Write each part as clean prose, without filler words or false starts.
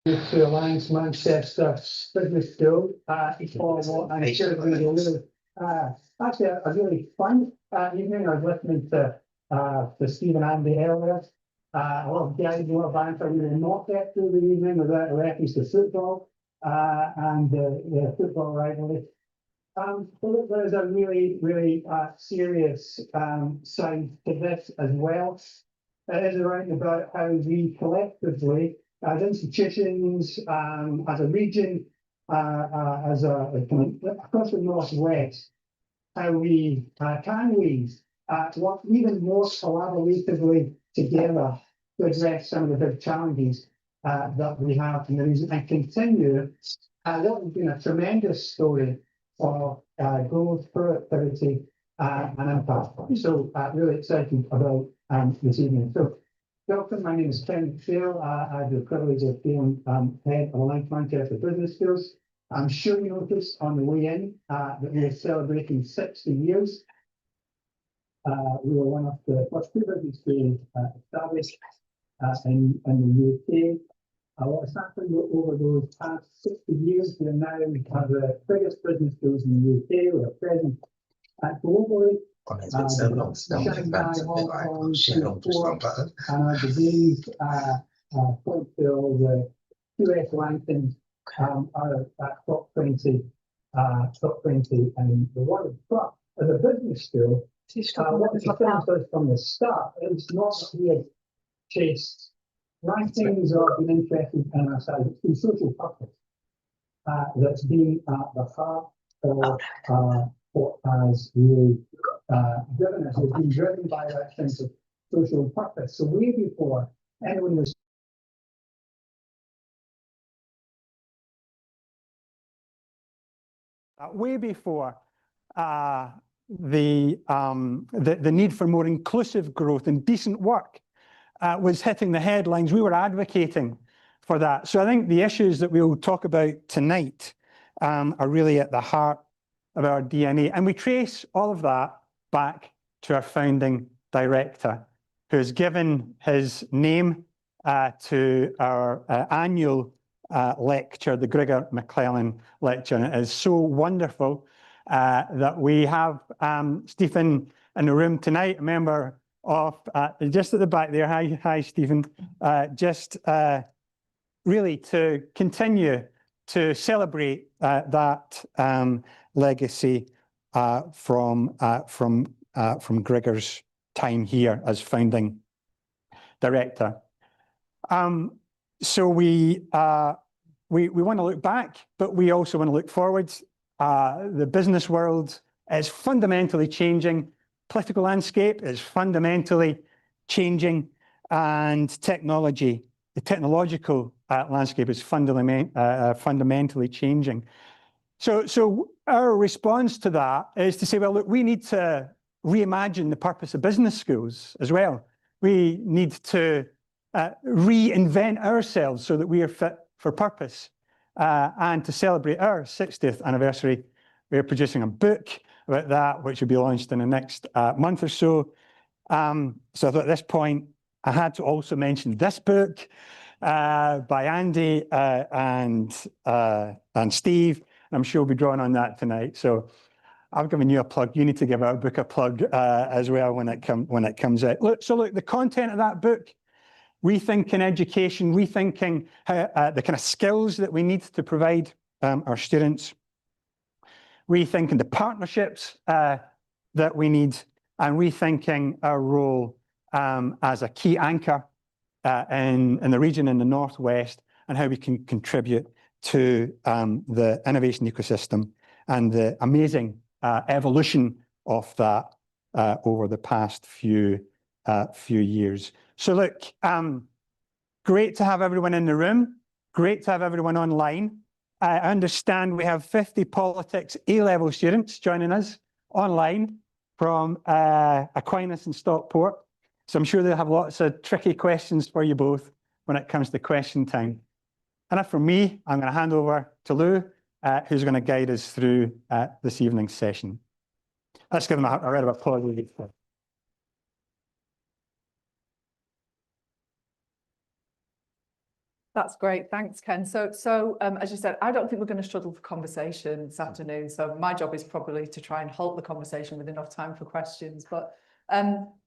To Alliance Manchester Business School for what I'm sure is going to be a really, actually a really fun evening. I was listening to Steve and Andy earlier. A lot of guys, a lot of banter. We will not get through the evening without a reference to football and the football rivalry. But there is a really serious side to this as well. It is around about how we collectively, as institutions, as a region, across the Northwest, how we can work even more collaboratively together to address some of the big challenges that we have in the region and continue what has been a tremendous story of growth, productivity, and impact. So really excited about this evening. So welcome, my name is Ken McPhail. I have the privilege of being head of Alliance Manchester Business Schools. I'm sure you noticed on the way in that we are celebrating 60 years. We were one of the first two business schools established in the UK. What has happened over those past 60 years, we are now the biggest business schools in the UK. We are present globally. Shanghai, Hong Kong, Singapore, and I believe the US rankings are top 20 in the world. But as a business school, what has distinguished us from the start is not that we have chased rankings or been interested in ourselves. It's been social purpose that's been at the heart of what has really driven us. It's been driven by that sense of social purpose. So way before anyone was way before the need for more inclusive growth and decent work was hitting the headlines, we were advocating for that. So I think the issues that we'll talk about tonight are really at the heart of our DNA. And we trace all of that back to our founding director, who has given his name to our annual lecture, the Grigor McClelland lecture. And it is so wonderful that we have Stephen in the room tonight, a member of, just at the back there, hi Stephen, just really to continue to celebrate that legacy from Grigor's time here as founding director. So we want to look back, but we also want to look forward. The business world is fundamentally changing. Political landscape is fundamentally changing, and the technological landscape is fundamentally changing. So our response to that is to say, well, look, we need to reimagine the purpose of business schools as well. We need to reinvent ourselves so that we are fit for purpose. And to celebrate our 60th anniversary, we're producing a book about that, which will be launched in the next month or so. So I thought at this point, I had to also mention this book by Andy and Steve. I'm sure we'll be drawing on that tonight. So I've given you a plug. You need to give our book a plug as well when it comes out. Look, the content of that book, rethinking education, rethinking the kind of skills that we need to provide our students, rethinking the partnerships that we need, and rethinking our role as a key anchor in the region in the Northwest, and how we can contribute to the innovation ecosystem and the amazing evolution of that over the past few years. So look, great to have everyone in the room, great to have everyone online. I understand we have 50 politics A-level students joining us online from Aquinas and Stockport. So I'm sure they'll have lots of tricky questions for you both when it comes to question time. Enough from me. I'm going to hand over to Lou, who's going to guide us through this evening's session. Let's give them a round of applause. That's great. Thanks, Ken. So as you said, I don't think we're going to struggle for conversation this afternoon. So my job is probably to try and halt the conversation with enough time for questions. But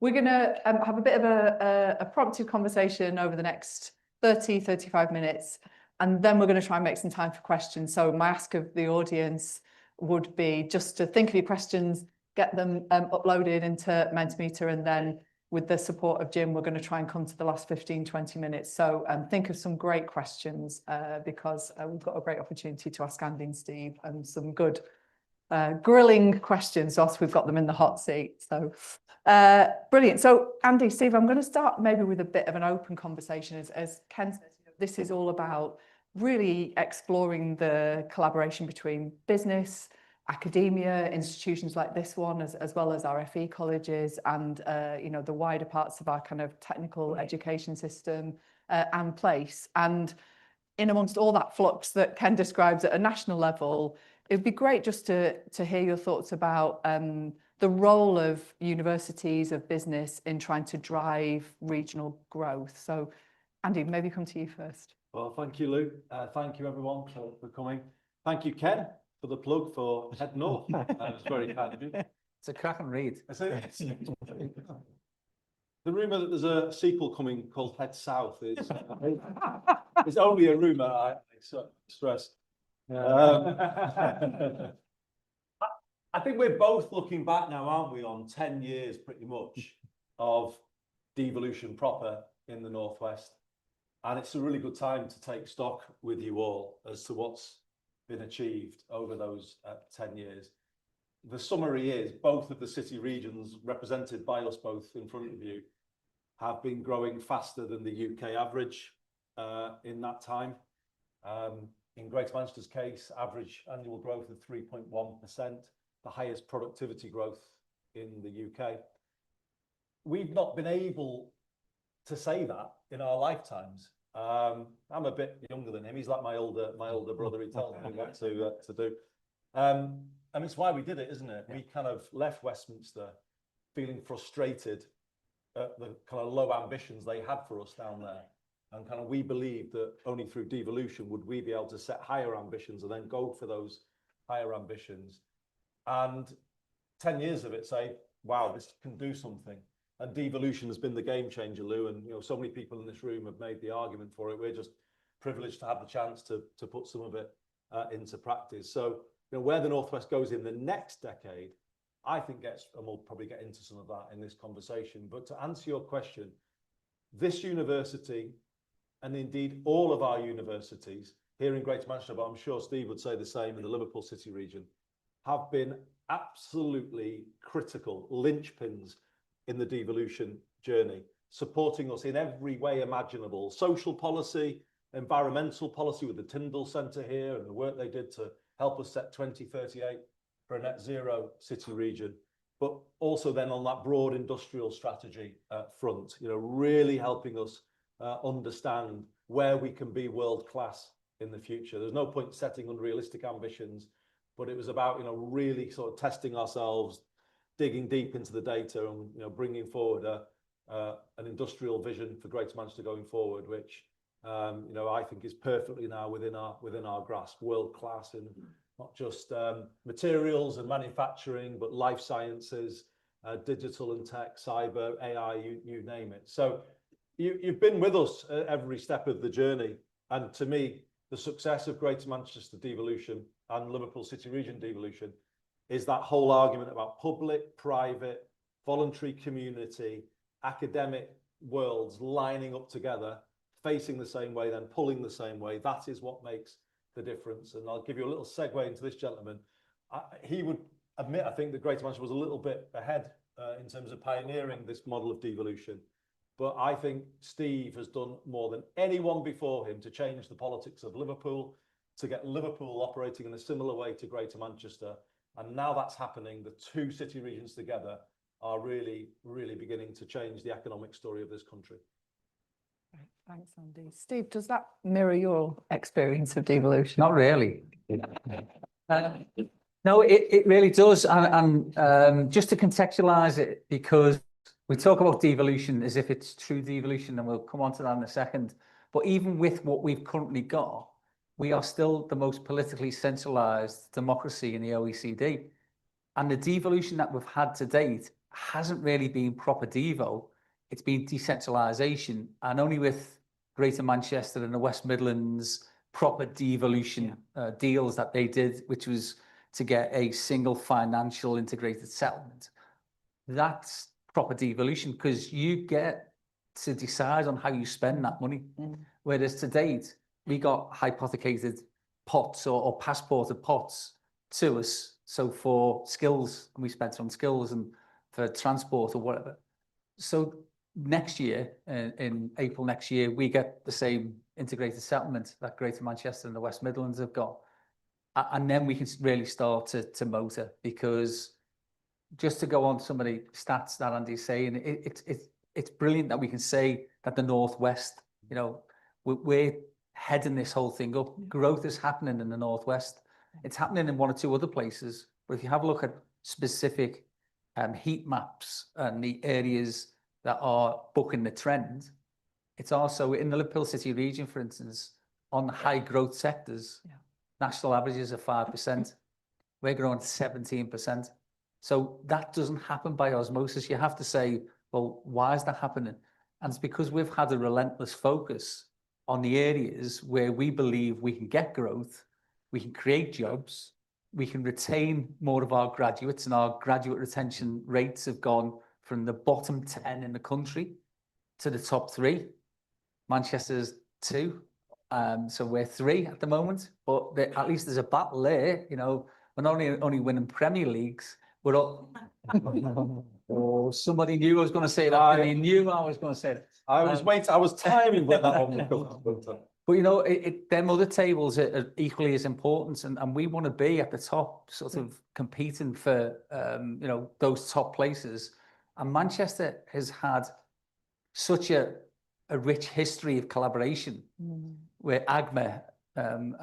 we're going to have a bit of a prompted conversation over the next 35 minutes. And then we're going to try and make some time for questions. So my ask of the audience would be just to think of your questions, get them uploaded into Mentimeter, and then with the support of Jim, we're going to try and come to the last 15-20 minutes. So think of some great questions because we've got a great opportunity to ask Andy and Steve and some good grilling questions whilst we've got them in the hot seat. So brilliant. So Andy, Steve, I'm going to start maybe with a bit of an open conversation. As Ken says, this is all about really exploring the collaboration between business, academia, institutions like this one, as well as our FE colleges and, the wider parts of our kind of technical education system and place. And in amongst all that flux that Ken describes at a national level, it'd be great just to hear your thoughts about the role of universities, of business in trying to drive regional growth. So Andy, maybe come to you first. Well, thank you, Lou. Thank you, everyone, for coming. Thank you, Ken, for the plug for Head North. It's very kind of you. It's a cracking read. The rumour that there's a sequel coming called Head South is it's only a rumour, I stress. I think we're both looking back now, aren't we, on 10 years pretty much of devolution proper in the Northwest. And it's a really good time to take stock with you all as to what's been achieved over those 10 years. The summary is both of the city regions represented by us both in front of you have been growing faster than the UK average in that time. In Greater Manchester's case, average annual growth of 3.1%, the highest productivity growth in the UK. We've not been able to say that in our lifetimes. I'm a bit younger than him. He's like my older brother. He tells me what to do. And it's why we did it, isn't it? We kind of left Westminster feeling frustrated at the kind of low ambitions they had for us down there. And kind of we believed that only through devolution would we be able to set higher ambitions and then go for those higher ambitions. And 10 years of it say, wow, this can do something. And devolution has been the game changer, Lou. And so many people in this room have made the argument for it. We're just privileged to have the chance to put some of it into practice. So where the Northwest goes in the next decade, I think and we'll probably get into some of that in this conversation. But to answer your question, this university, and indeed all of our universities here in Greater Manchester, but I'm sure Steve would say the same in the Liverpool City region, have been absolutely critical linchpins in the devolution journey, supporting us in every way imaginable. Social policy, environmental policy with the Tyndall Centre here and the work they did to help us set 2038 for a net zero city region, but also then on that broad industrial strategy front, really helping us understand where we can be world class in the future. There's no point setting unrealistic ambitions, but it was about really sort of testing ourselves, digging deep into the data, and bringing forward an industrial vision for Greater Manchester going forward, which I think is perfectly now within our grasp, world class in not just materials and manufacturing, but life sciences, digital and tech, cyber, AI, you name it. So you've been with us at every step of the journey, and to me, the success of Greater Manchester devolution and Liverpool City Region devolution is that whole argument about public, private, voluntary community, academic worlds lining up together, facing the same way, then pulling the same way. That is what makes the difference. And I'll give you a little segue into this gentleman. He would admit, I think, that Greater Manchester was a little bit ahead in terms of pioneering this model of devolution. But I think Steve has done more than anyone before him to change the politics of Liverpool, to get Liverpool operating in a similar way to Greater Manchester. And now that's happening, the two city regions together are really, really beginning to change the economic story of this country. Right. Thanks, Andy. Steve, does that mirror your experience of devolution? Not really. No, it really does. And just to contextualise it, because we talk about devolution as if it's true devolution, and we'll come on to that in a second. But even with what we've currently got, we are still the most politically centralized democracy in the OECD. And the devolution that we've had to date hasn't really been proper devo. It's been decentralisation, and only with Greater Manchester and the West Midlands proper devolution deals that they did, which was to get a single financial integrated settlement. That's proper devolution, because you get to decide on how you spend that money. Whereas to date, we got hypothecated pots or passported pots to us. So for skills, we spent on skills, and for transport or whatever. So next year, in April next year, we get the same integrated settlement that Greater Manchester and the West Midlands have got. And then we can really start to motor, because just to go on some of the stats that Andy's saying, it's brilliant that we can say that the Northwest, you know, we're heading this whole thing up. Growth is happening in the Northwest. It's happening in one or two other places. But if you have a look at specific heat maps and the areas that are bucking the trend, it's also in the Liverpool City Region, for instance, on the high growth sectors, national averages are 5%. We're growing 17%. So that doesn't happen by osmosis. You have to say, well, why is that happening? And it's because we've had a relentless focus on the areas where we believe we can get growth, we can create jobs, we can retain more of our graduates, and our graduate retention rates have gone from the bottom 10 in the country to the top 3. Manchester's 2. So we're 3 at the moment, but at least there's a battle there. You know, we're not only winning Premier Leagues, we're all... Oh, somebody knew I was going to say that. They knew I was going to say that. I was waiting. I was timing when that one would come. But, you know, them other tables are equally as important, and we want to be at the top, sort of competing for, you know, those top places. And Manchester has had such a rich history of collaboration, where AGMA and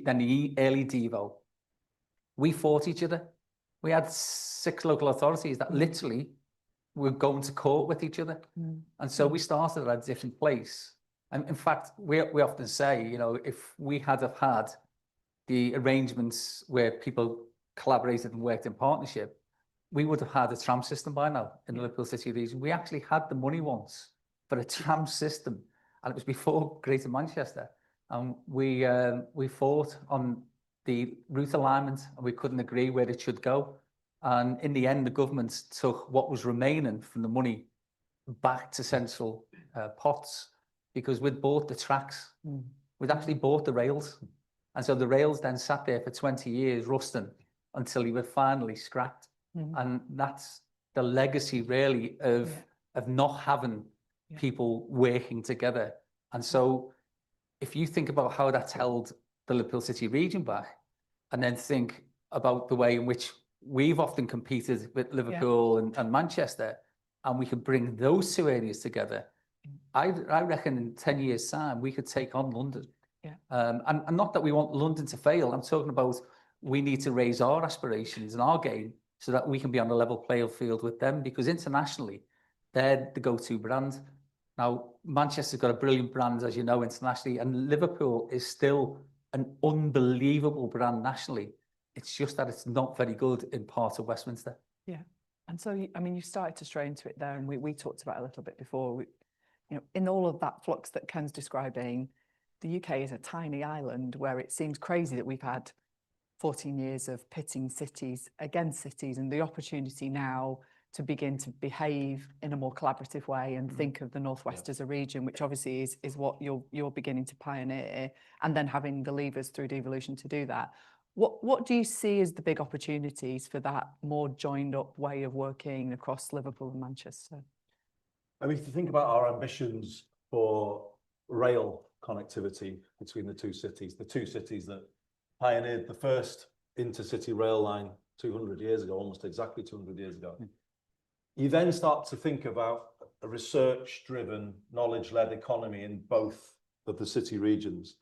then the early Devo, we fought each other. We had 6 local authorities that literally were going to court with each other. And so we started at a different place. And in fact, we often say, you know, if we had have had the arrangements where people collaborated and worked in partnership, we would have had a tram system by now in the Liverpool City Region. We actually had the money once for a tram system, and it was before Greater Manchester. And we fought on the route alignment, and we couldn't agree where it should go. And in the end, the government took what was remaining from the money back to central pots, because we'd bought the tracks, we'd actually bought the rails. And so the rails then sat there for 20 years rusting until they were finally scrapped. And that's the legacy really of not having people working together. And so if you think about how that's held the Liverpool City Region back, and then think about the way in which we've often competed with Liverpool and Manchester, and we could bring those 2 areas together, I reckon in 10 years' time, we could take on London. And not that we want London to fail. I'm talking about we need to raise our aspirations and our game so that we can be on a level playing field with them, because internationally, they're the go-to brand. Now, Manchester's got a brilliant brand, as you know, internationally, and Liverpool is still an unbelievable brand nationally. It's just that it's not very good in parts of Westminster. Yeah. And so, I mean, you started to stray into it there, and we talked about it a little bit before. You know, in all of that flux that Ken's describing, the UK is a tiny island where it seems crazy that we've had 14 years of pitting cities against cities, and the opportunity now to begin to behave in a more collaborative way and think of the Northwest as a region, which obviously is what you're beginning to pioneer, and then having the levers through devolution to do that. What do you see as the big opportunities for that more joined up way of working across Liverpool and Manchester? I mean, if you think about our ambitions for rail connectivity between the 2 cities that pioneered the first intercity rail line 200 years ago, almost exactly 200 years ago. You then start to think about a research-driven, knowledge-led economy in both of the city regions,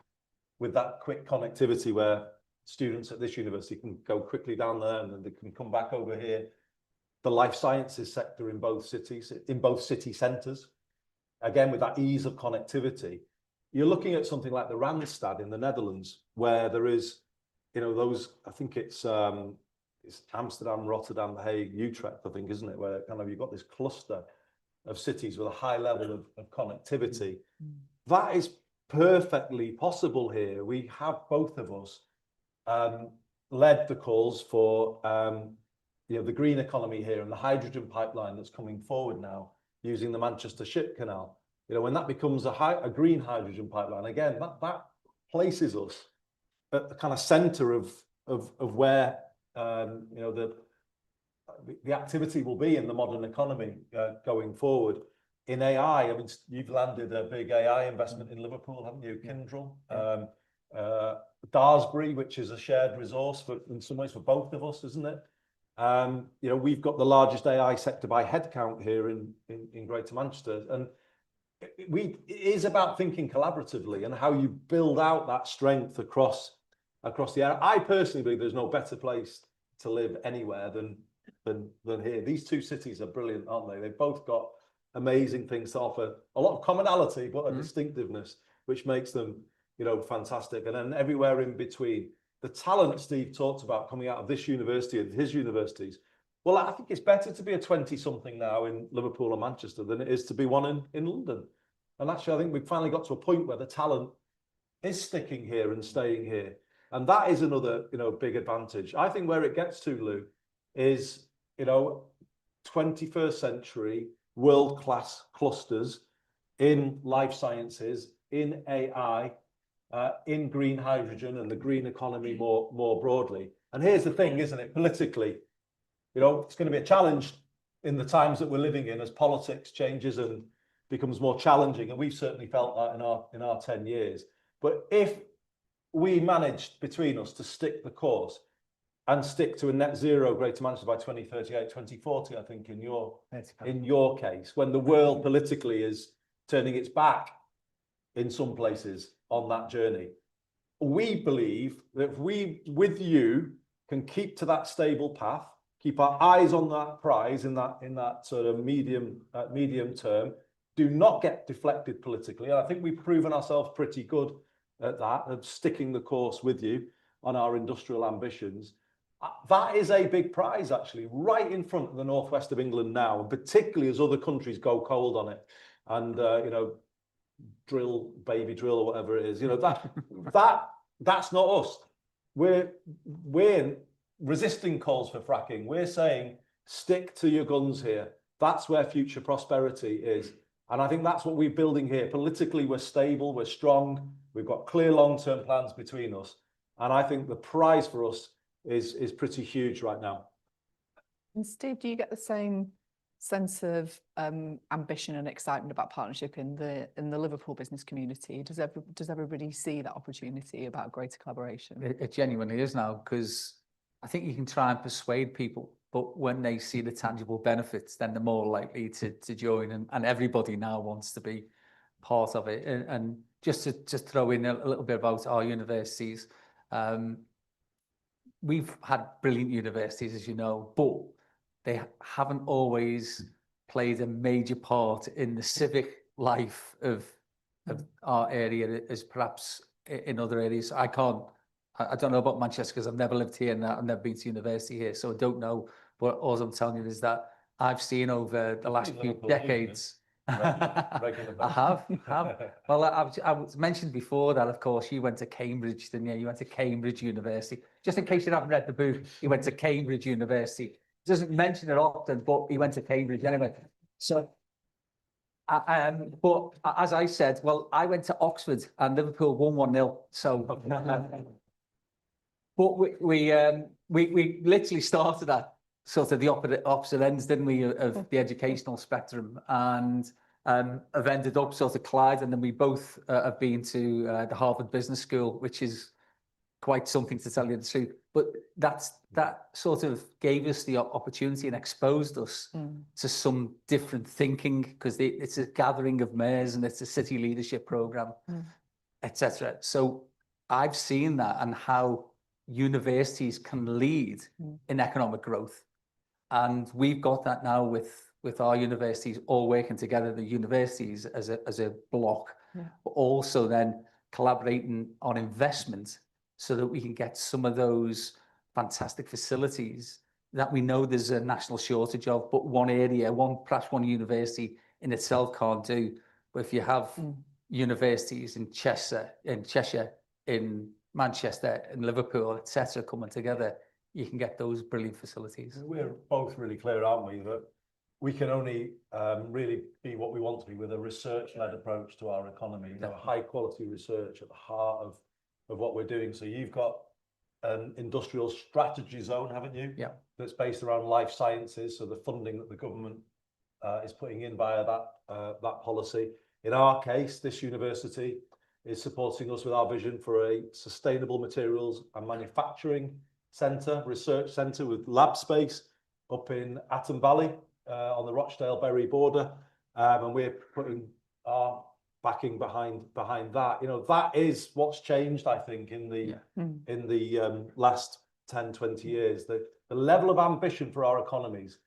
with that quick connectivity where students at this university can go quickly down there and then they can come back over here. The life sciences sector in both cities, in both city centres, again with that ease of connectivity. you're looking at something like the Randstad in the Netherlands, where there is, you know, those, I think it's Amsterdam, Rotterdam, The Hague, Utrecht, I think, isn't it? Where kind of you've got this cluster of cities with a high level of connectivity. That is perfectly possible here. We have, both of us, led the calls for you know, the green economy here and the hydrogen pipeline that's coming forward now using the Manchester Ship Canal. You know, when that becomes a green hydrogen pipeline, again, that places us at the kind of centre of where you know, the activity will be in the modern economy going forward. In AI, I mean, you've landed a big AI investment in Liverpool, haven't you? Kyndryl, Daresbury, which is a shared resource in some ways for both of us, isn't it? You know, we've got the largest AI sector by headcount here in Greater Manchester, and it is about thinking collaboratively and how you build out that strength across the area. I personally believe there's no better place to live anywhere than here. These two cities are brilliant, aren't they? They've both got amazing things to offer, a lot of commonality, but a distinctiveness, which makes them, you know, fantastic. And then everywhere in between, the talent Steve talked about coming out of this university and his universities. Well, I think it's better to be a 20-something now in Liverpool or Manchester than it is to be one in London. And actually, I think we've finally got to a point where the talent is sticking here and staying here. And that is another, you know, big advantage. I think where it gets to, Lou, is, you know, 21st century world-class clusters in life sciences, in AI, in green hydrogen and the green economy more broadly. And here's the thing, isn't it? Politically, you know, it's going to be a challenge in the times that we're living in as politics changes and becomes more challenging. And we've certainly felt that in our 10 years. But if we managed between us to stick the course and stick to a net zero Greater Manchester by 2038, 2040, I think in your case, when the world politically is turning its back in some places on that journey, we believe that if we, with you, can keep to that stable path, keep our eyes on that prize in that sort of medium term, do not get deflected politically. And I think we've proven ourselves pretty good at that, of sticking the course with you on our industrial ambitions. That is a big prize, actually, right in front of the northwest of England now, and particularly as other countries go cold on it, and you know, baby drill or whatever it is. You know, that's not us. We're resisting calls for fracking. We're saying stick to your guns here. That's where future prosperity is, and I think that's what we're building here. Politically, we're stable, we're strong, we've got clear long-term plans between us, and I think the prize for us is pretty huge right now. And Steve, do you get the same sense of ambition and excitement about partnership in the Liverpool business community? Does everybody see that opportunity about greater collaboration? It genuinely is now, because I think you can try and persuade people, but when they see the tangible benefits, then they're more likely to join, and everybody now wants to be part of it. And just to throw in a little bit about our universities, we've had brilliant universities, as you know, but they haven't always played a major part in the civic life of our area as perhaps in other areas. I don't know about Manchester because I've never lived here and I've never been to university here, so I don't know. But all I'm telling you is that I've seen over the last few decades. Regular I have. Well, I was mentioned before that, of course, you went to Cambridge, didn't you? You went to Cambridge University. Just in case you haven't read the book, he went to Cambridge University. Doesn't mention it often, but he went to Cambridge anyway. So, but as I said, well, I went to Oxford and Liverpool won 1-0. So, but we literally started at sort of the opposite ends, didn't we, of the educational spectrum, and have ended up sort of Clyde, and then we both have been to the Harvard Business School, which is quite something, to tell you the truth. But that sort of gave us the opportunity and exposed us to some different thinking, because it's a gathering of mayors and it's a city leadership program, etc. So I've seen that and how universities can lead in economic growth. And we've got that now with our universities all working together, the universities as a block, but also then collaborating on investment so that we can get some of those fantastic facilities that we know there's a national shortage of, but one area, perhaps one university in itself can't do. But if you have universities in Cheshire, in Manchester, in Liverpool, etc., coming together, you can get those brilliant facilities. We're both really clear, aren't we, that we can only really be what we want to be with a research-led approach to our economy, high-quality research at the heart of what we're doing. So you've got an industrial strategy zone, haven't you? Yeah. That's based around life sciences, so the funding that the government is putting in via that policy. In our case, this university is supporting us with our vision for a sustainable materials and manufacturing centre, research centre with lab space up in Atton Valley on the Rochdale-Bury border, and we're putting our backing behind that. You know, that is what's changed, I think, in the last 10, 20 years. The level of ambition for our economies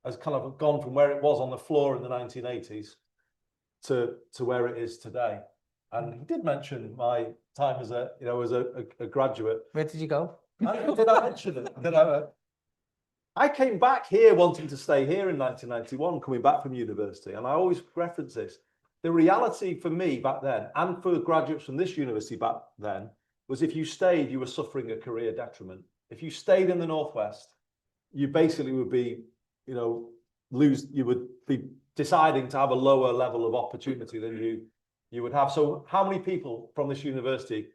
has kind of gone from where it was on the floor in the 1980s to where it is today. And he did mention my time as a graduate. Where did you go? Did I mention it? I came back here wanting to stay here in 1991, coming back from university, and I always reference this. The reality for me back then, and for graduates from this university back then, was if you stayed, you were suffering a career detriment. If you stayed in the Northwest, you basically would be, you would be deciding to have a lower level of opportunity than you would have. So how many people from this university,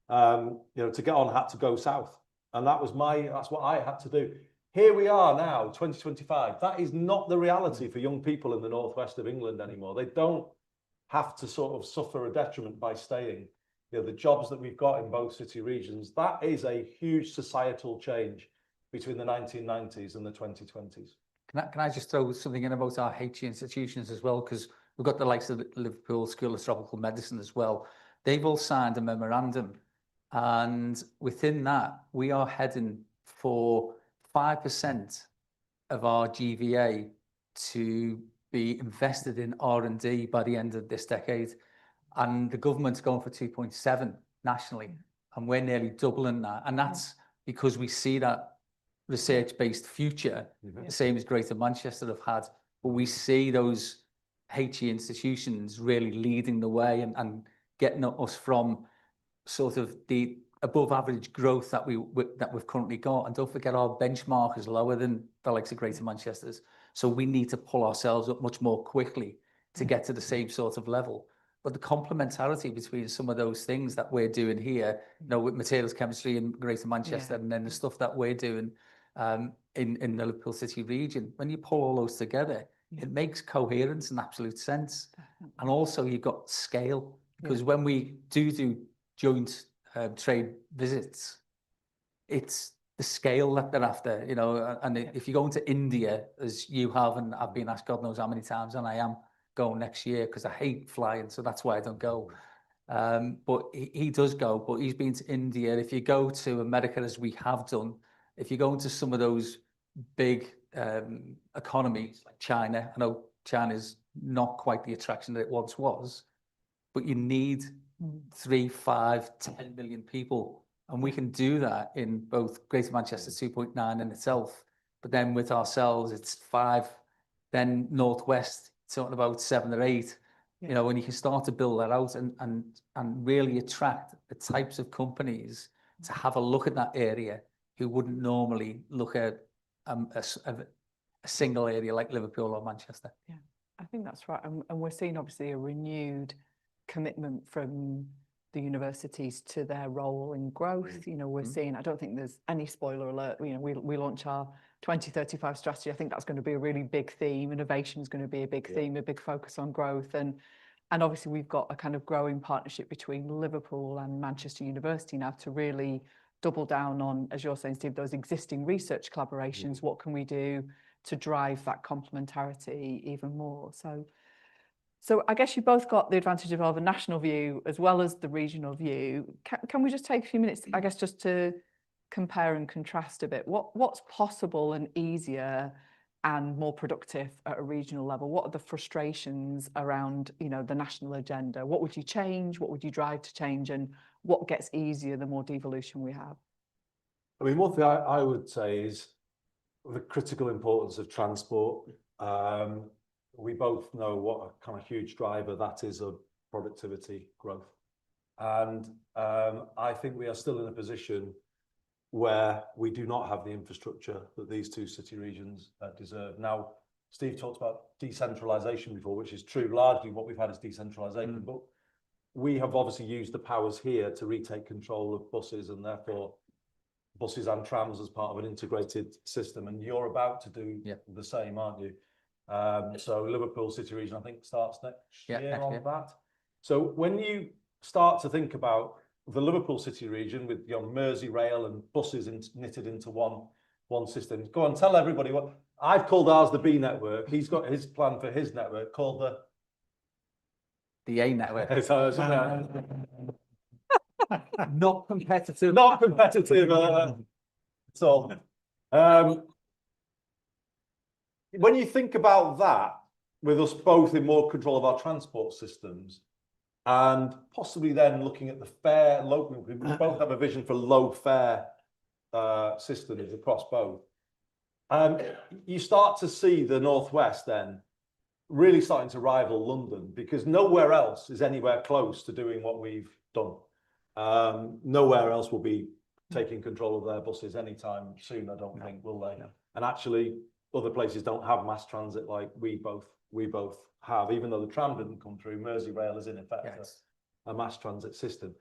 to get on had to go south? And that's what I had to do. Here we are now, 2025. That is not the reality for young people in the Northwest of England anymore. They don't have to sort of suffer a detriment by staying. The jobs that we've got in both city regions, that is a huge societal change between the 1990s and the 2020s. Can I just throw something in about our HE institutions as well? Because we've got the likes of the Liverpool School of Tropical Medicine as well. They've all signed a memorandum. And within that, we are heading for 5% of our GVA to be invested in R&D by the end of this decade. And the government's going for 2.7 nationally. And we're nearly doubling that. And that's because we see that research-based future, the same as Greater Manchester have had. But we see those HE institutions really leading the way and getting us from sort of the above average growth that we've currently got. And don't forget, our benchmark is lower than the likes of Greater Manchester's. So we need to pull ourselves up much more quickly to get to the same sort of level. But the complementarity between some of those things that we're doing here, with materials chemistry in Greater Manchester, and then the stuff that we're doing in the Liverpool City region, when you pull all those together, it makes coherence and absolute sense. And also you've got scale, because when we do joint trade visits, it's the scale that they're after, and if you go into India, as you have, and I've been asked God knows how many times, and I am going next year because I hate flying, so that's why I don't go. But he does go, but he's been to India. If you go to America, as we have done, if you go into some of those big economies like China, I know China's not quite the attraction that it once was, but you need 3, 5, 10 million people. And we can do that in both Greater Manchester 2.9 in itself, but then with ourselves, it's 5, then Northwest, talking about 7 or 8, when you can start to build that out and really attract the types of companies to have a look at that area who wouldn't normally look at a single area like Liverpool or Manchester. Yeah, I think that's right. And we're seeing obviously a renewed commitment from the universities to their role in growth. We're seeing, I don't think there's any spoiler alert, we launch our 2035 strategy. I think that's going to be a really big theme. Innovation is going to be a big theme, a big focus on growth. And obviously we've got a kind of growing partnership between Liverpool and Manchester University now to really double down on, as you're saying, Steve, those existing research collaborations. What can we do to drive that complementarity even more? So I guess you both got the advantage of a national view as well as the regional view. Can we just take a few minutes, I guess, just to compare and contrast a bit? What's possible and easier and more productive at a regional level? What are the frustrations around, you know, the national agenda? What would you change? What would you drive to change? And what gets easier the more devolution we have? I mean, one thing I would say is the critical importance of transport. We both know what a kind of huge driver that is of productivity growth. And I think we are still in a position where we do not have the infrastructure that these two city regions deserve. Now, Steve talked about decentralisation before, which is true. Largely what we've had is decentralisation, but we have obviously used the powers here to retake control of buses and therefore buses and trams as part of an integrated system. And you're about to do the same, aren't you? So Liverpool City Region, I think, starts next year on that. So when you start to think about the Liverpool City Region with Merseyrail and buses knitted into one system, go on, tell everybody what I've called ours the B network. He's got his plan for his network called the A network. Not competitive. Not competitive. So, when you think about that, with us both in more control of our transport systems, and possibly then looking at the fare, we both have a vision for low fare systems across both. You start to see the Northwest then really starting to rival London, because nowhere else is anywhere close to doing what we've done. Nowhere else will be taking control of their buses anytime soon, I don't think, will they? And actually, other places don't have mass transit like we both have, even though the tram didn't come through. Merseyrail is in effect a mass transit system.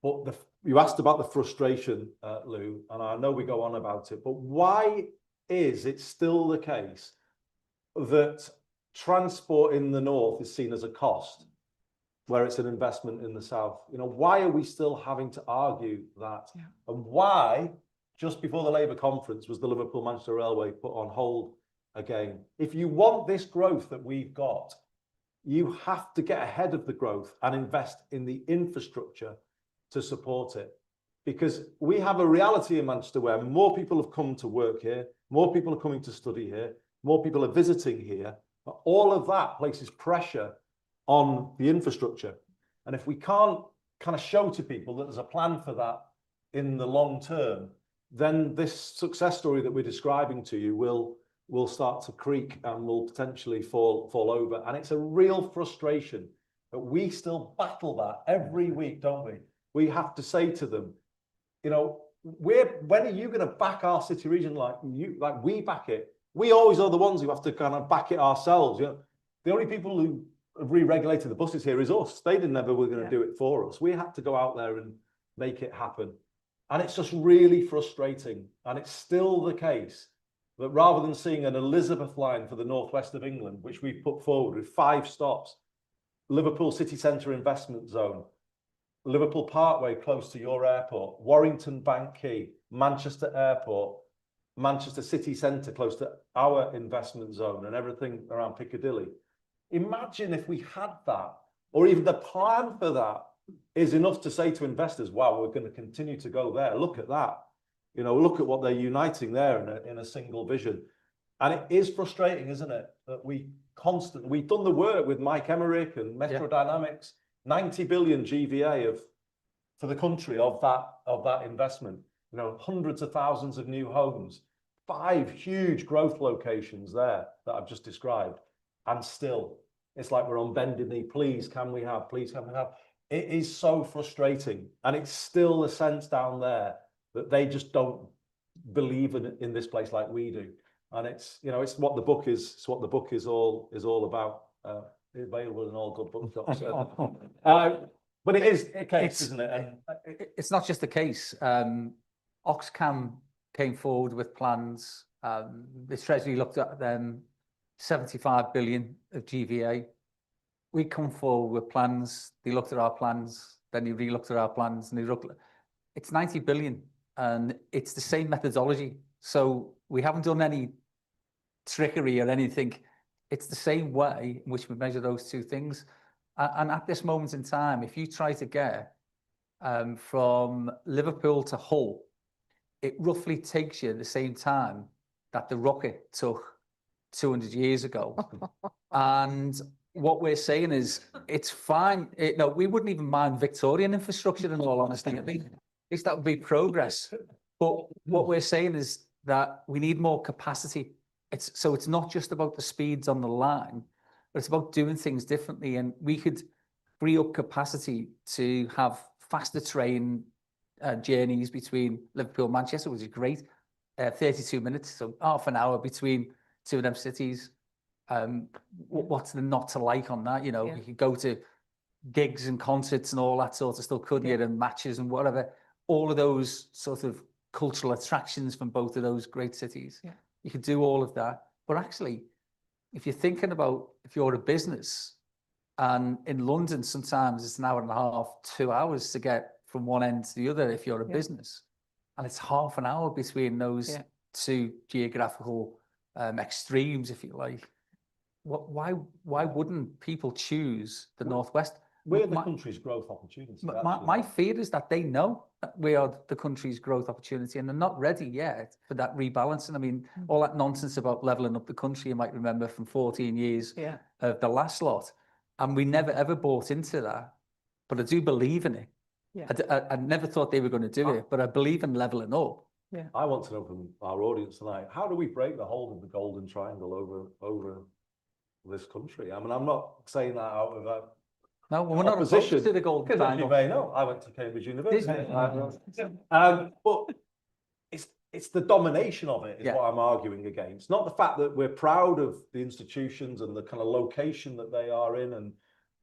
But you asked about the frustration, Lou, and I know we go on about it, but why is it still the case that transport in the north is seen as a cost, where it's an investment in the south? You know, why are we still having to argue that? And why, just before the Labour conference, was the Liverpool-Manchester Railway put on hold again? If you want this growth that we've got, you have to get ahead of the growth and invest in the infrastructure to support it. Because we have a reality in Manchester where more people have come to work here, more people are coming to study here, more people are visiting here. But all of that places pressure on the infrastructure. And if we can't kind of show to people that there's a plan for that in the long term, then this success story that we're describing to you will start to creak and will potentially fall over. And it's a real frustration that we still battle that every week, don't we? We have to say to them, you know, when are you going to back our city region like we back it? We always are the ones who have to kind of back it ourselves. You know, the only people who have re-regulated the buses here is us. They never were going to do it for us. We had to go out there and make it happen. And it's just really frustrating. And it's still the case that rather than seeing an Elizabeth line for the northwest of England, which we put forward with 5 stops, Liverpool City Centre Investment Zone, Liverpool Parkway close to your airport, Warrington Bank Quay, Manchester Airport, Manchester City Centre close to our investment zone and everything around Piccadilly. Imagine if we had that, or even the plan for that is enough to say to investors, wow, we're going to continue to go there. Look at that. You know, look at what they're uniting there in a single vision. And it is frustrating, isn't it? That we've done the work with Mike Emmerich and Metro Dynamics, 90 billion GVA for the country of that investment. You know, hundreds of thousands of new homes, 5 huge growth locations there that I've just described. And still, it's like we're on bended knee. Please, can we have? Please, can we have? It is so frustrating. And it's still a sense down there that they just don't believe in this place like we do. And it's, you know, it's what the book is. It's what the book is all about. Available in all good bookshops. But it is a case, isn't it? And it's not just a case. Oxcam came forward with plans. The Treasury looked at them, 75 billion of GVA. We come forward with plans. They looked at our plans. Then they re-looked at our plans, and they looked. It's 90 billion, and it's the same methodology. So we haven't done any trickery or anything. It's the same way in which we measure those two things. And at this moment in time, if you try to get from Liverpool to Hull, it roughly takes you the same time that the rocket took 200 years ago. And what we're saying is it's fine. No, we wouldn't even mind Victorian infrastructure, in all honesty. I think at least that would be progress. But what we're saying is that we need more capacity. So it's not just about the speeds on the line, but it's about doing things differently. And we could free up capacity to have faster train journeys between Liverpool and Manchester, which is great. 32 minutes, so half an hour between two of them cities. What's the not to like on that? You know, you could go to gigs and concerts and all that sort of stuff, couldn't you? And matches and whatever. All of those sort of cultural attractions from both of those great cities. Yeah. You could do all of that. But actually, if you're thinking about, if you're a business, and in London, sometimes it's an hour and a half, 2 hours to get from one end to the other if you're a business. And it's half an hour between those two geographical extremes, if you like. Why wouldn't people choose the Northwest? We're the country's growth opportunity. My fear is that they know that we are the country's growth opportunity and they're not ready yet for that rebalancing. I mean, all that nonsense about levelling up the country, you might remember from 14 years of the last lot. And we never, ever bought into that. But I do believe in it. Yeah. I never thought they were going to do it, but I believe in levelling up. Yeah. I want to know from our audience tonight, how do we break the hold of the golden triangle over this country? I mean, I'm not saying that out of a no, we're not opposed to the golden triangle. You may know, I went to Cambridge University. But it's the domination of it is what I'm arguing against. Not the fact that we're proud of the institutions and the kind of location that they are in and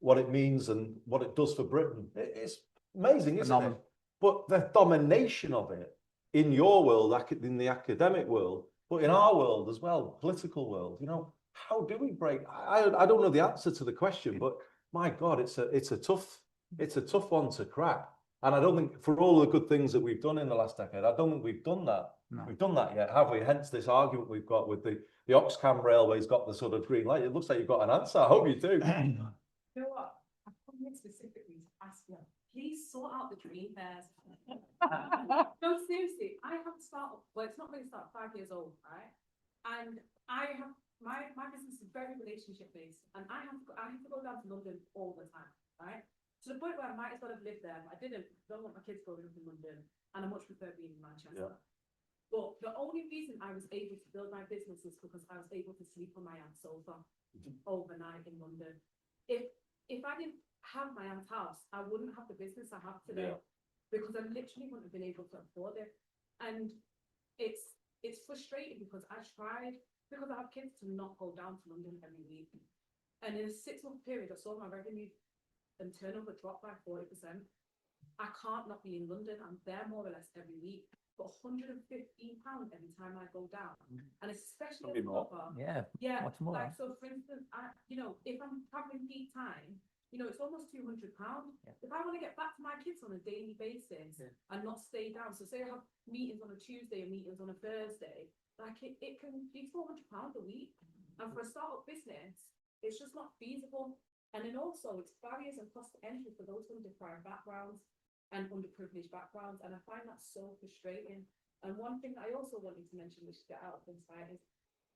what it means and what it does for Britain. It's amazing, isn't it? But the domination of it in your world, in the academic world, but in our world as well, political world, you know, how do we break? I don't know the answer to the question, but my God, it's a tough one to crack. And I don't think, for all the good things that we've done in the last decade, I don't think we've done that. No. We've done that yet, have we? Hence this argument we've got with the Oxcam Railway's got the sort of green light. It looks like you've got an answer. I hope you do. You know what? I come here specifically to ask you, please sort out the dream fairs. No, seriously, I have to start, well, it's not really started 5 years old, right? And I have, my business is very relationship based, and I have to go down to London all the time, right? To the point where I might as well have lived there, but I don't want my kids growing up in London, and I much prefer being in Manchester. Yeah. But the only reason I was able to build my business is because I was able to sleep on my aunt's sofa overnight in London. If I didn't have my aunt's house, I wouldn't have the business I have today, because I literally wouldn't have been able to afford it. And it's frustrating because I tried, because I have kids, to not go down to London every week. And in a 6-month period, I saw my revenue and turnover drop by 40%. I can't not be in London. I'm there more or less every week, but £115 every time I go down. And especially as what's more? Like, so for instance, if I'm traveling peak time, it's almost £200. Yeah. If I want to get back to my kids on a daily basis and not stay down, so say I have meetings on a Tuesday and meetings on a Thursday, like it can be £400 a week. And for a startup business, it's just not feasible. And then also it's barriers and cost of entry for those from deprived backgrounds and underprivileged backgrounds. And I find that so frustrating. And one thing that I also wanted to mention, which is get out of this fight, is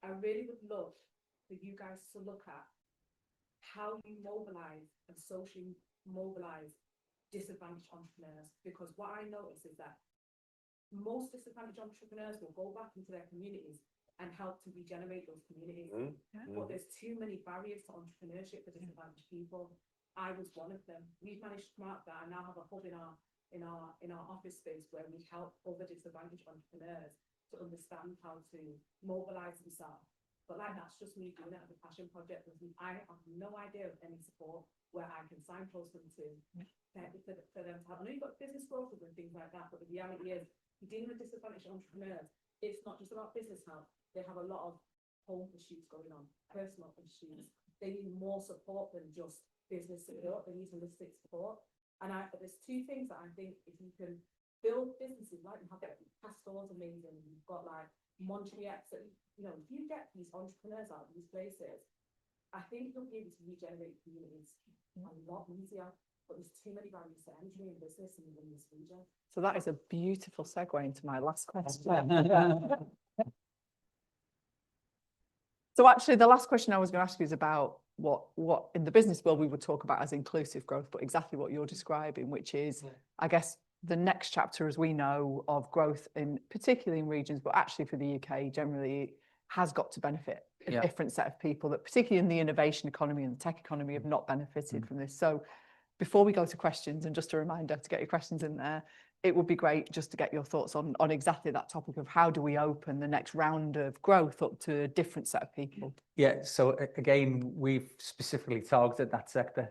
I really would love for you guys to look at how you mobilize and socially mobilize disadvantaged entrepreneurs. Because what I notice is that most disadvantaged entrepreneurs will go back into their communities and help to regenerate those communities. But there's too many barriers to entrepreneurship for disadvantaged people. I was one of them. We've managed to come out that. I now have a hub in our office space where we help other disadvantaged entrepreneurs to understand how to mobilize themselves. But like, that's just me doing it as a passion project. I have no idea of any support where I can signpost them to for them to have. I know you've got business growth and things like that, but the reality is, you're dealing with disadvantaged entrepreneurs. It's not just about business help. They have a lot of home issues going on, personal issues. They need more support than just business support. They need holistic support. And there's two things that I think, if you can build businesses, like you have Pastor's amazing, you've got like Montreal, so if you get these entrepreneurs out of these places, I think you'll be able to regenerate communities a lot easier. But there's too many barriers to entry in business in this region. So that is a beautiful segue into my last question. So actually, the last question I was going to ask you is about what in the business world we would talk about as inclusive growth, but exactly what you're describing, which is, I guess, the next chapter, as we know, of growth in particularly in regions, but actually for the UK generally, has got to benefit a different set of people that, particularly in the innovation economy and the tech economy, have not benefited from this. So before we go to questions, and just a reminder to get your questions in there, it would be great just to get your thoughts on exactly that topic of how do we open the next round of growth up to a different set of people. Yeah, so again, we've specifically targeted that sector.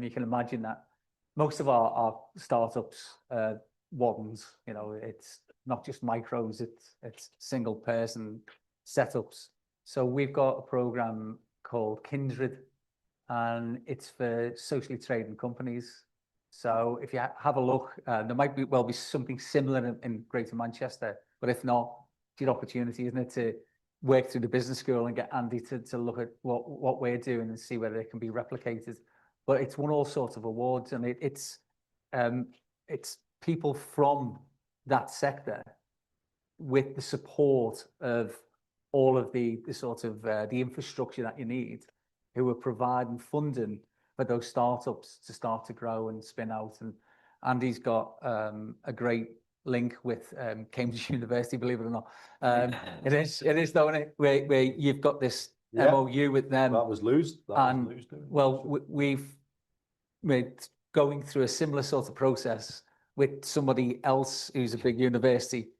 You can imagine that most of our startups, ones, you know, it's not just micros, it's single person setups. So we've got a program called Kindred, and it's for socially trading companies. So if you have a look, there might be something similar in Greater Manchester, but if not, it's your opportunity, isn't it, to work through the business school and get Andy to look at what we're doing and see whether it can be replicated. But it's won all sorts of awards, and it's people from that sector with the support of all of the sort of the infrastructure that you need, who are providing funding for those startups to start to grow and spin out. And Andy's got a great link with Cambridge University, believe it or not. It is though, isn't it? Where you've got this MOU with them. That was Lou's. We're going through a similar sort of process with somebody else who's a big university,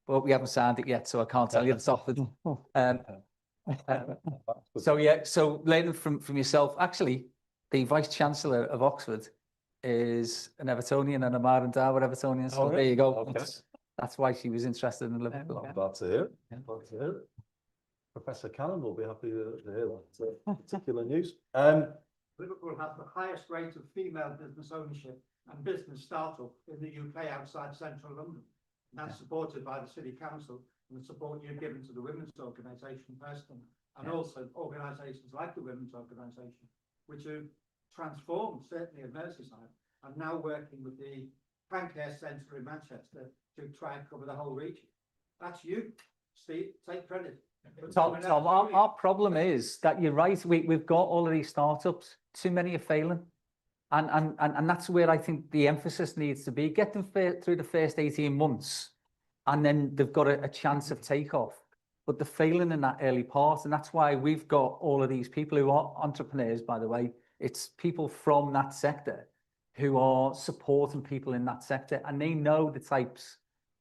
but we haven't signed it yet, so I can't tell you it's offered. So Leighton, from yourself, actually, the Vice Chancellor of Oxford is an Evertonian and a Mar and Dar were Evertonians. So there you go. Okay. That's why she was interested in Liverpool. I'm glad to hear it. Glad to hear it. Professor Cannon will be happy to hear that particular news. Liverpool has the highest rate of female business ownership and business startup in the UK outside central London. And that's supported by the City Council and the support you've given to the Women's Organisation personally, and also organisations like the Women's Organisation, which have transformed, certainly in Merseyside, and now working with the Pancare Centre in Manchester to try and cover the whole region. That's you, Steve. Take credit. Tom, our problem is that you're right. We've got all of these startups. Too many are failing, and that's where I think the emphasis needs to be. Get them through the first 18 months, and then they've got a chance of takeoff. But they're failing in that early part, and that's why we've got all of these people who are entrepreneurs, by the way. It's people from that sector who are supporting people in that sector, and they know the types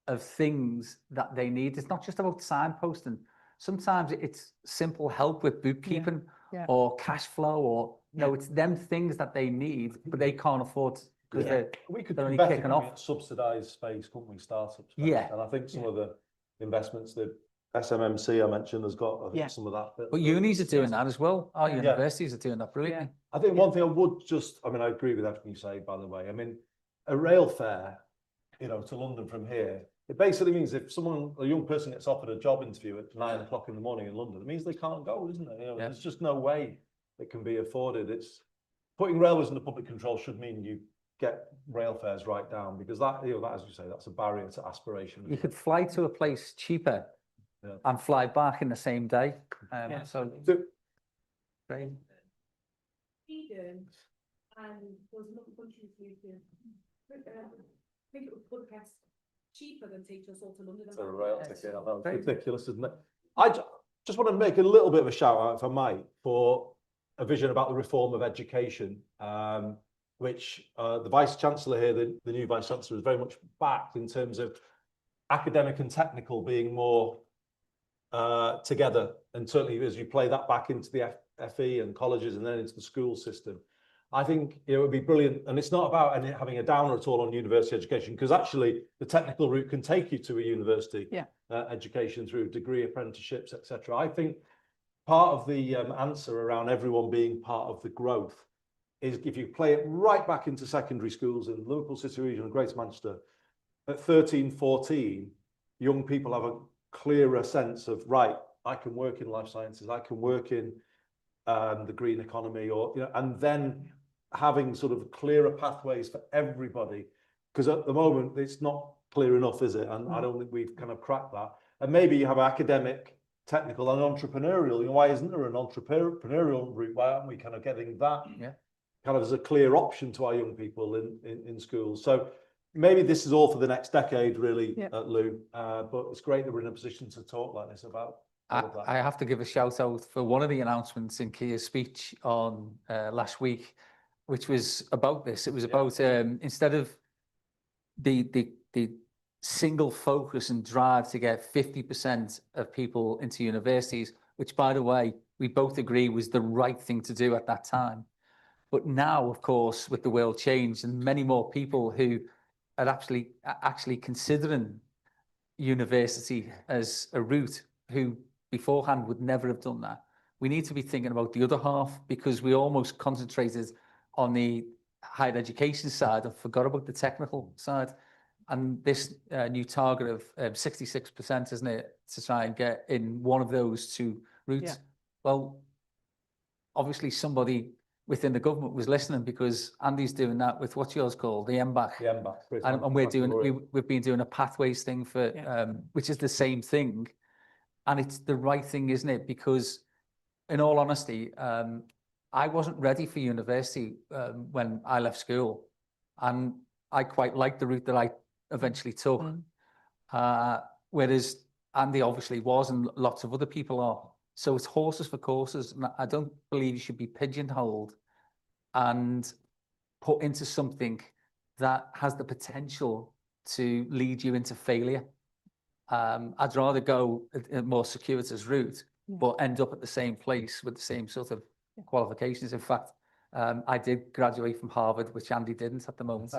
of things that they need. It's not just about signposting. Sometimes it's simple help with bookkeeping or cash flow, or it's them things that they need, but they can't afford because we could they're only better kicking off. Subsidised space, couldn't we? Startups. Yeah. And I think some of the investments that SMMC I mentioned has got some of that. But unis are doing that as well. Our universities are doing that brilliantly. I think one thing I would I agree with everything you say, by the way. I mean, a rail fare, to London from here, it basically means if a young person gets offered a job interview at 9 o'clock in the morning in London, it means they can't go, isn't it? There's just no way it can be afforded. It's putting railways under public control should mean you get rail fares right down, because that, as you say, that's a barrier to aspiration. You could fly to a place cheaper and fly back in the same day. So great. Sweden, and there was another country in Sweden. I think it was Budapest. Cheaper than taking us all to London. It's a rail ticket. That's ridiculous, isn't it? I just want to make a little bit of a shout out, if I might, for a vision about the reform of education, which the Vice Chancellor here, the new Vice Chancellor, is very much backed in terms of academic and technical being more together. And certainly as you play that back into the FE and colleges and then into the school system, I think it would be brilliant. And it's not about having a downer at all on university education, because actually the technical route can take you to a university education through degree apprenticeships, etc. I think part of the answer around everyone being part of the growth is if you play it right back into secondary schools in Liverpool City Region and Greater Manchester, at 13, 14, young people have a clearer sense of, right, I can work in life sciences, I can work in the green economy, and then having sort of clearer pathways for everybody, because at the moment it's not clear enough, is it? And I don't think we've kind of cracked that. And maybe you have academic, technical and entrepreneurial. You know, why isn't there an entrepreneurial route? Why aren't we kind of getting that kind of as a clear option to our young people in schools? So maybe this is all for the next decade, really, Lou. But it's great that we're in a position to talk like this about all of that. I have to give a shout out for one of the announcements in Keir's speech on last week, which was about this. It was about instead of the single focus and drive to get 50% of people into universities, which, by the way, we both agree was the right thing to do at that time. But now, of course, with the world changed and many more people who are actually considering university as a route, who beforehand would never have done that. We need to be thinking about the other half, because we almost concentrated on the higher education side and forgot about the technical side. And this new target of 66%, isn't it, to try and get in one of those two routes? Well, obviously somebody within the government was listening, because Andy's doing that with what's yours called, the MBAC. The MBAC. And we've been doing a pathways thing for, which is the same thing. And it's the right thing, isn't it? Because in all honesty, I wasn't ready for university when I left school. And I quite liked the route that I eventually took. Whereas Andy obviously was, and lots of other people are. So it's horses for courses. And I don't believe you should be pigeonholed and put into something that has the potential to lead you into failure. I'd rather go a more circuitous route, but end up at the same place with the same sort of qualifications. In fact, I did graduate from Harvard, which Andy didn't at the moment.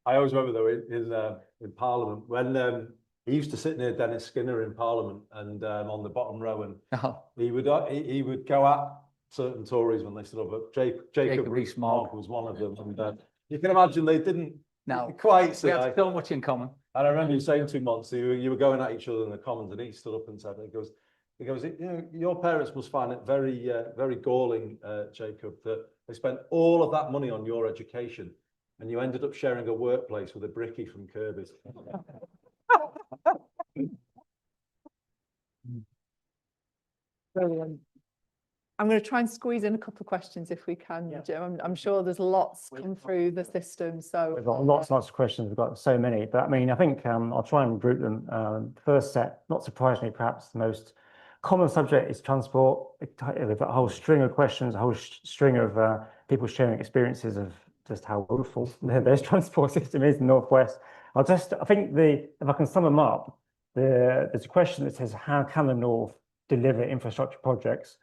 I always remember though in Parliament when he used to sit near Dennis Skinner in Parliament and on the bottom row, and he would go at certain Tories when they stood up. But Jacob Rees-Mogg was one of them, and you can imagine they didn't quite. We had so much in common. And I remember you saying 2 months, you were going at each other in the Commons, and he stood up and said, he goes, you know, your parents must find it very, very galling, Jacob, that they spent all of that money on your education, and you ended up sharing a workplace with a brickie from Kirby's. Brilliant. I'm going to try and squeeze in a couple of questions if we can, Jim. I'm sure there's lots come through the system. So we've got lots of questions. We've got so many, but I mean, I think I'll try and group them. First set, not surprisingly, perhaps the most common subject is transport. We've got a whole string of questions, a whole string of people sharing experiences of just how woeful their transport system is in the Northwest. I think if I can sum them up, there's a question that says, how can the North deliver infrastructure projects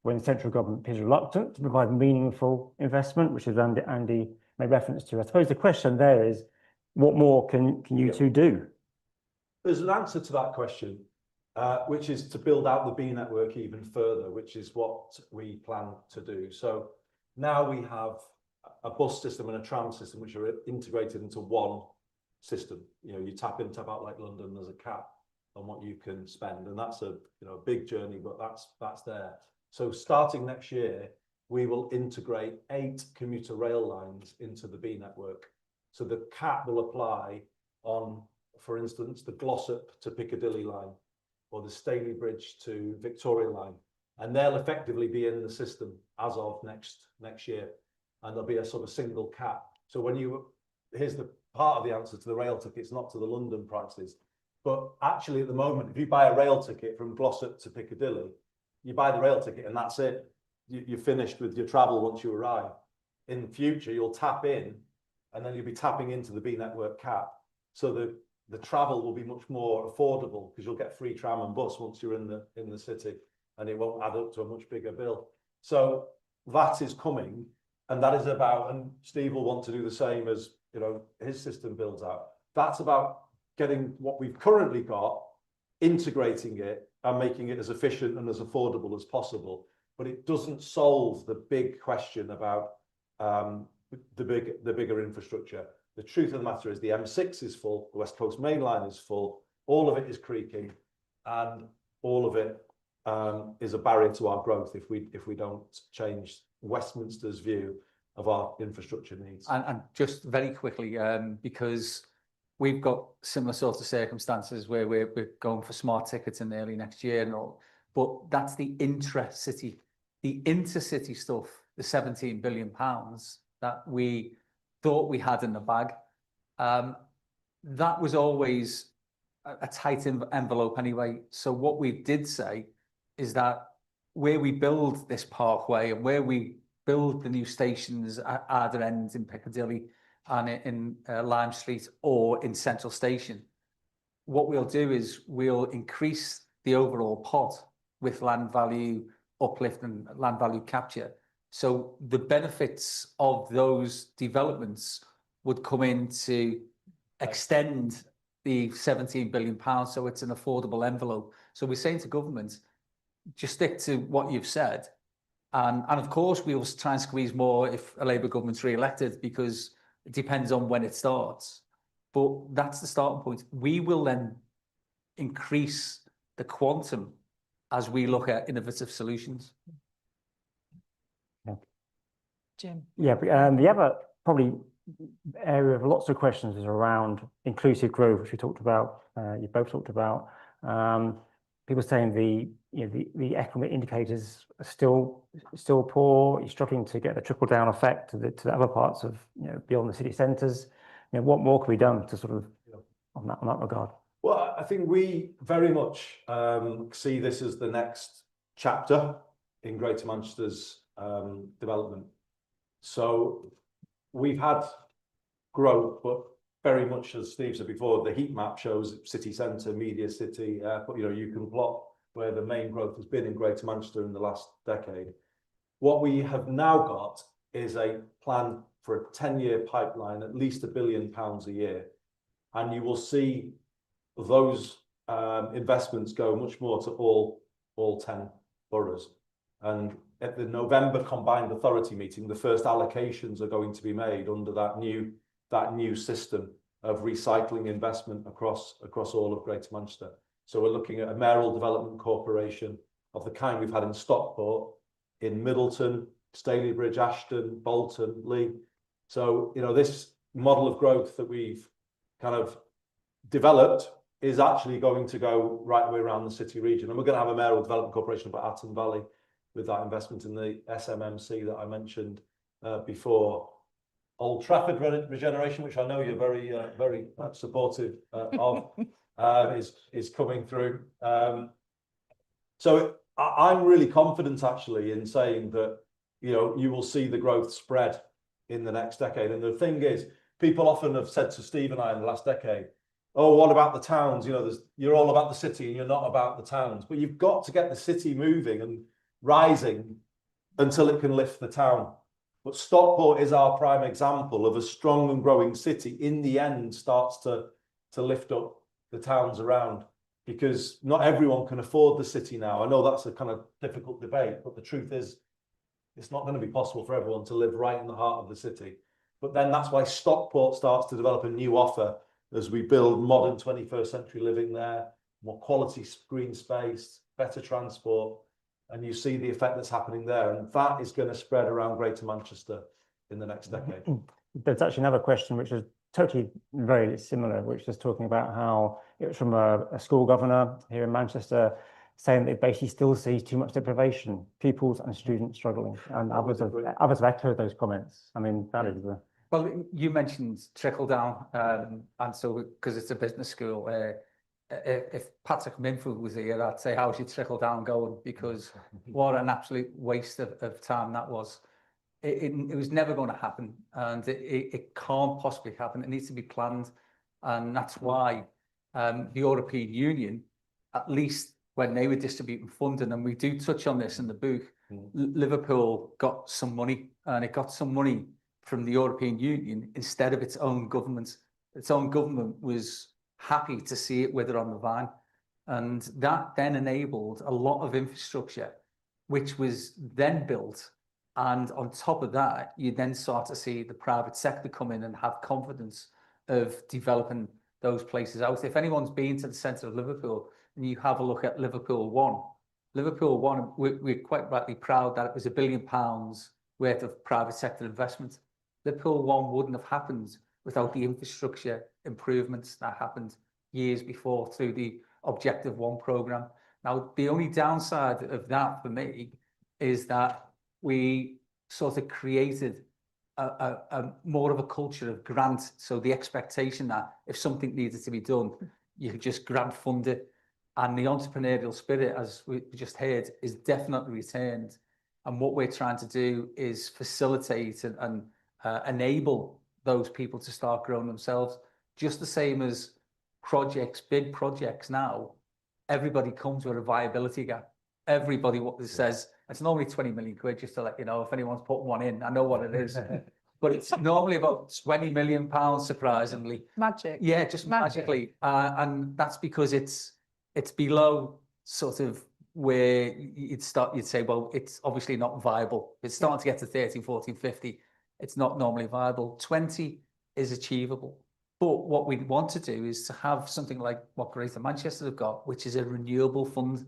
when central government is reluctant to provide meaningful investment, which is Andy made reference to? I suppose the question there is, what more can you two do? There's an answer to that question, which is to build out the B network even further, which is what we plan to do. So now we have a bus system and a tram system, which are integrated into one system. You know, you tap in, tap out like London, there's a cap on what you can spend. And that's a big journey, but that's there. So starting next year, we will integrate 8 commuter rail lines into the B network. So the cap will apply on, for instance, the Glossop to Piccadilly line or the Staley Bridge to Victoria line. And they'll effectively be in the system as of next year. And there'll be a sort of single cap. So here's the part of the answer to the rail tickets, not to the London prices. But actually at the moment, if you buy a rail ticket from Glossop to Piccadilly, you buy the rail ticket and that's it. You're finished with your travel once you arrive. In the future, you'll tap in and then you'll be tapping into the B network cap. So the travel will be much more affordable because you'll get free tram and bus once you're in the city, and it won't add up to a much bigger bill. So that is coming, and that is about, and Steve will want to do the same as his system builds out. That's about getting what we've currently got, integrating it and making it as efficient and as affordable as possible. But it doesn't solve the big question about the bigger infrastructure. The truth of the matter is the M6 is full, the West Coast Main Line is full, all of it is creaking, and all of it is a barrier to our growth if we don't change Westminster's view of our infrastructure needs. And just very quickly, because we've got similar sorts of circumstances where we're going for smart tickets in early next year and all. But that's the intra-city. The intercity stuff, the £17 billion that we thought we had in the bag, that was always a tight envelope anyway. So what we did say is that where we build this parkway and where we build the new stations at either end in Piccadilly and in Lime Street or in Central Station, what we'll do is we'll increase the overall pot with land value uplift and land value capture. So the benefits of those developments would come in to extend the £17 billion, so it's an affordable envelope. So we're saying to government, just stick to what you've said. And of course, we'll try and squeeze more if a Labour government's re-elected, because it depends on when it starts. But that's the starting point. We will then increase the quantum as we look at innovative solutions. Jim. Yeah, the other probably area of lots of questions is around inclusive growth, which we talked about. You both talked about. People saying the economic indicators are still poor. You're struggling to get the trickle down effect to the other parts of beyond the city centres. What more can be done to sort of on that regard? Well, I think we very much see this as the next chapter in Greater Manchester's development. So we've had growth, but very much, as Steve said before, the heat map shows city centre, media city, but you can plot where the main growth has been in Greater Manchester in the last decade. What we have now got is a plan for a 10-year pipeline, at least £1 billion a year. And you will see those investments go much more to all 10 boroughs. And at the November Combined Authority meeting, the first allocations are going to be made under that new system of recycling investment across all of Greater Manchester. So we're looking at a mayoral development corporation of the kind we've had in Stockport, in Middleton, Stalybridge, Ashton, Bolton, Lee. So this model of growth that we've kind of developed is actually going to go right the way around the city region. And we're going to have a mayoral development corporation for Atton Valley with that investment in the SMMC that I mentioned before. Old Trafford regeneration, which I know you're very supportive of, is coming through. So I'm really confident actually in saying that you will see the growth spread in the next decade. And the thing is, people often have said to Steve and I in the last decade, "Oh, what about the towns? You're all about the city and you're not about the towns." But you've got to get the city moving and rising until it can lift the town. But Stockport is our prime example of a strong and growing city in the end starts to lift up the towns around, because not everyone can afford the city now. I know that's a kind of difficult debate, but the truth is it's not going to be possible for everyone to live right in the heart of the city. But then that's why Stockport starts to develop a new offer as we build modern 21st century living there, more quality green space, better transport. And you see the effect that's happening there. And that is going to spread around Greater Manchester in the next decade. There's actually another question which is totally very similar, which is talking about how it was from a school governor here in Manchester saying that it basically still sees too much deprivation, pupils and students struggling. And others have echoed those comments. I mean, that is the... Well, you mentioned trickle down, and so because it's a business school, if Patrick Minfield was here, I'd say, how's your trickle down going? Because what an absolute waste of time that was. It was never going to happen, and it can't possibly happen. It needs to be planned, and that's why the European Union, at least when they were distributing funding, and we do touch on this in the book, Liverpool got some money, and it got some money from the European Union instead of its own government. Its own government was happy to see it wither on the vine. And that then enabled a lot of infrastructure, which was then built. And on top of that, you then start to see the private sector come in and have confidence of developing those places out. If anyone's been to the centre of Liverpool and you have a look at Liverpool 1, we're quite rightly proud that it was £1 billion worth of private sector investment. Liverpool 1 wouldn't have happened without the infrastructure improvements that happened years before through the Objective 1 programme. Now, the only downside of that for me is that we sort of created a more of a culture of grant. So the expectation that if something needed to be done, you could just grant fund it. And the entrepreneurial spirit, as we just heard, is definitely returned. And what we're trying to do is facilitate and enable those people to start growing themselves. Just the same as projects, big projects now, everybody comes with a viability gap. Everybody says, it's normally 20 million quid, just to let you know, if anyone's put one in, I know what it is. But it's normally about 20 million pounds, surprisingly. Magic. Yeah, just magically. And that's because it's below sort of where you'd say, well, it's obviously not viable. It's starting to get to 30, 40, 50. It's not normally viable. 20 is achievable. But what we want to do is to have something like what Greater Manchester have got, which is a renewable fund.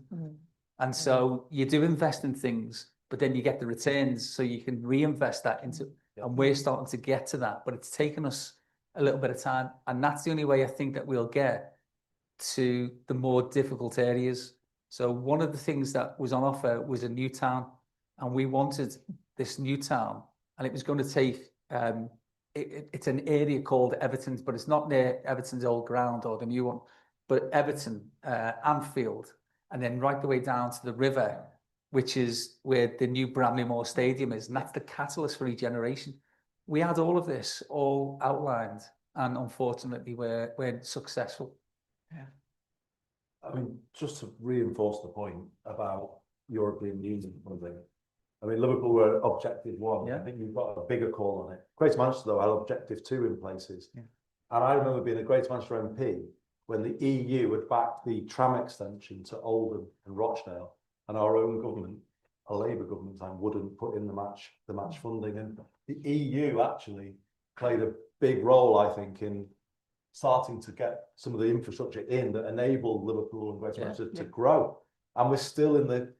And so you do invest in things, but then you get the returns, so you can reinvest that into, and we're starting to get to that, but it's taken us a little bit of time. And that's the only way I think that we'll get to the more difficult areas. So one of the things that was on offer was a new town, and we wanted this new town, and it was going to take, it's an area called Everton, but it's not near Everton's old ground or the new one, but Everton, Anfield, and then right the way down to the river, which is where the new Bramley-Moore Stadium is, and that's the catalyst for regeneration. We had all of this all outlined, and unfortunately we're successful. Yeah. I mean, just to reinforce the point about European Union funding, I mean, Liverpool were Objective 1. Yeah. I think you've got a bigger call on it. Greater Manchester, though, had Objective 2 in places. Yeah. And I remember being a Greater Manchester MP when the EU had backed the tram extension to Oldham and Rochdale, and our own government, a Labour government time, wouldn't put in the match funding. And the EU actually played a big role, I think, in starting to get some of the infrastructure in that enabled Liverpool and Greater Manchester to grow. And we're still in the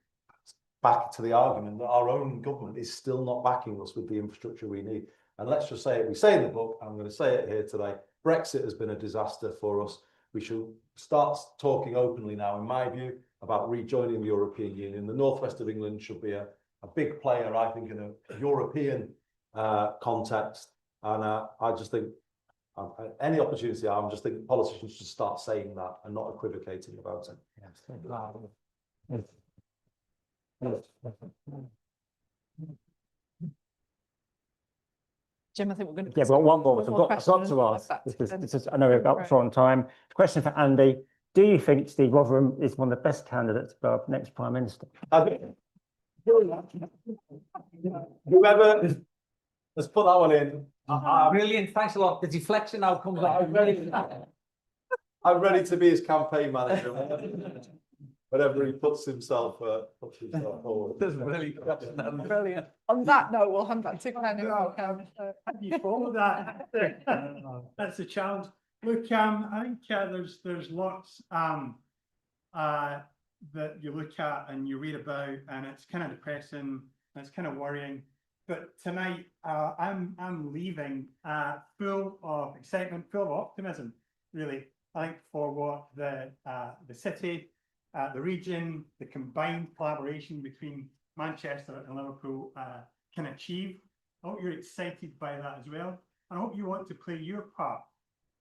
back to the argument that our own government is still not backing us with the infrastructure we need. And let's just say it, we say in the book, I'm going to say it here today, Brexit has been a disaster for us. We should start talking openly now, in my view, about rejoining the European Union. The northwest of England should be a big player, I think, in a European context. And I just think any opportunity, I'm just thinking politicians should start saying that and not equivocating about it. Yes. Jim, I think we're going to. Yeah, but one more. I've got question to ask. and This is, I know we're about short on time. Question for Andy. Do you think Steve Rotheram is one of the best candidates for our next Prime Minister? Whoever, let's put that one in. Brilliant, thanks a lot. The deflection now comes out. I'm ready to be his campaign manager. Whenever he puts himself forward. That's brilliant. Brilliant. On that note, we'll hand back to Glenn. How do you follow that? That's a challenge. Look, I think there's lots that you look at and you read about, and it's kind of depressing and it's kind of worrying. But tonight, I'm leaving full of excitement, full of optimism, really. I think for what the city, the region, the combined collaboration between Manchester and Liverpool can achieve. I hope you're excited by that as well. And I hope you want to play your part.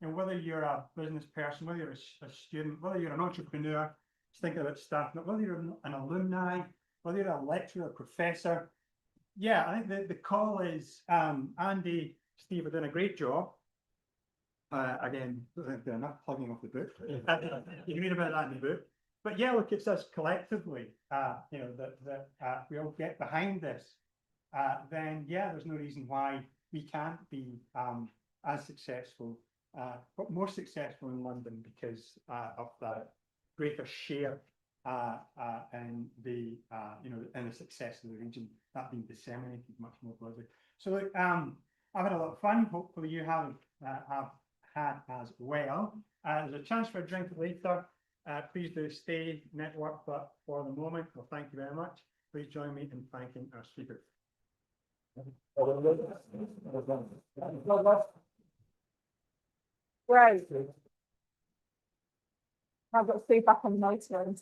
You know, whether you're a business person, whether you're a student, whether you're an entrepreneur, just thinking about staff, whether you're an alumni, whether you're a lecturer, a professor. Yeah, I think the call is Andy, Steve are doing a great job. Again, there's enough plugging off the book. You can read about that in the book. But yeah, look, it's us collectively, you know, that we all get behind this. Then yeah, there's no reason why we can't be as successful, but more successful in London because of that greater share and the you know, and the success of the region that being disseminated much more broadly. So look, I've had a lot of fun. Hopefully you have had as well. There's a chance for a drink later. Please do stay networked, but for the moment, well, thank you very much. Please join me in thanking our speakers. Great. I've got feedback on the motor.